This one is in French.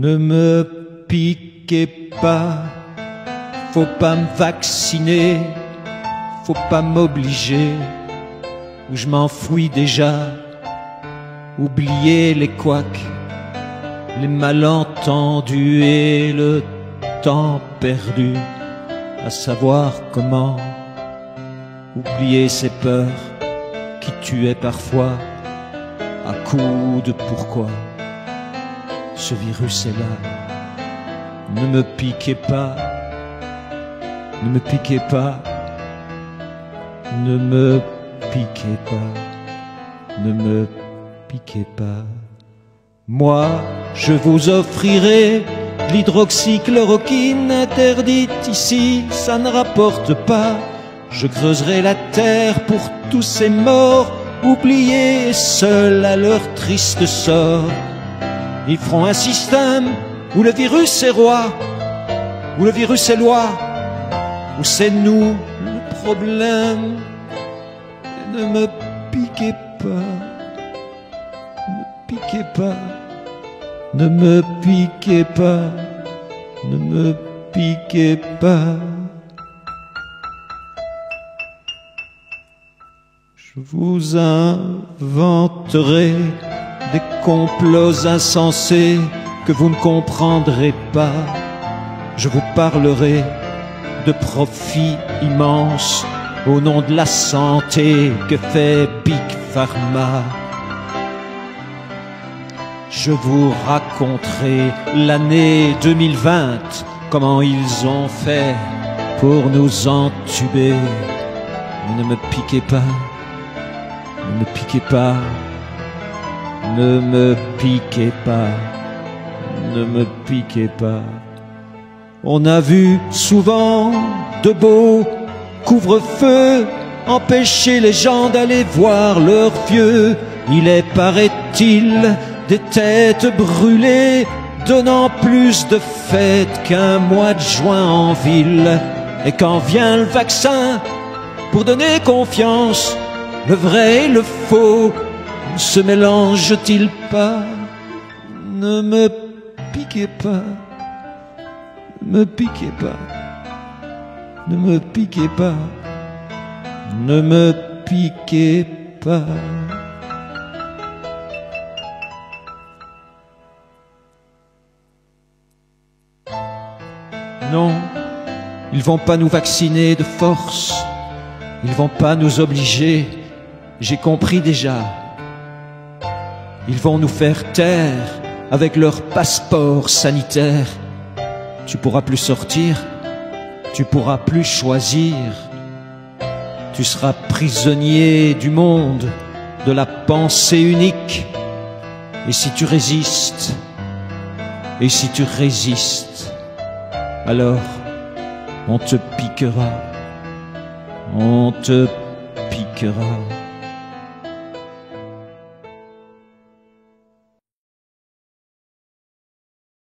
Ne me piquez pas, faut pas me vacciner, faut pas m'obliger, ou je m'enfouis déjà. Oubliez les couacs, les malentendus et le temps perdu à savoir comment. Oubliez ces peurs qui tuaient parfois à coups de pourquoi. Ce virus est là, ne me piquez pas, ne me piquez pas, ne me piquez pas, ne me piquez pas. Moi, je vous offrirai l'hydroxychloroquine interdite ici, ça ne rapporte pas. Je creuserai la terre pour tous ces morts, oubliés seuls à leur triste sort. Ils feront un système où le virus est roi, où le virus est loi, où c'est nous le problème. Et ne me piquez pas, ne me piquez pas, ne me piquez pas, ne me piquez pas. Je vous inventerai des complots insensés que vous ne comprendrez pas. Je vous parlerai de profits immenses au nom de la santé que fait Big Pharma. Je vous raconterai l'année 2020, comment ils ont fait pour nous entuber. Ne me piquez pas, ne me piquez pas, ne me piquez pas, ne me piquez pas. On a vu souvent de beaux couvre-feux empêcher les gens d'aller voir leurs vieux. Il est, paraît-il, des têtes brûlées donnant plus de fêtes qu'un mois de juin en ville. Et quand vient le vaccin pour donner confiance, le vrai et le faux ne se mélangent-ils pas? Ne me piquez pas, ne me piquez pas, ne me piquez pas, ne me piquez pas. Non, ils vont pas nous vacciner de force, ils vont pas nous obliger, j'ai compris déjà. Ils vont nous faire taire avec leur passeport sanitaire. Tu pourras plus sortir, tu pourras plus choisir. Tu seras prisonnier du monde, de la pensée unique. Et si tu résistes, et si tu résistes, alors on te piquera, on te piquera.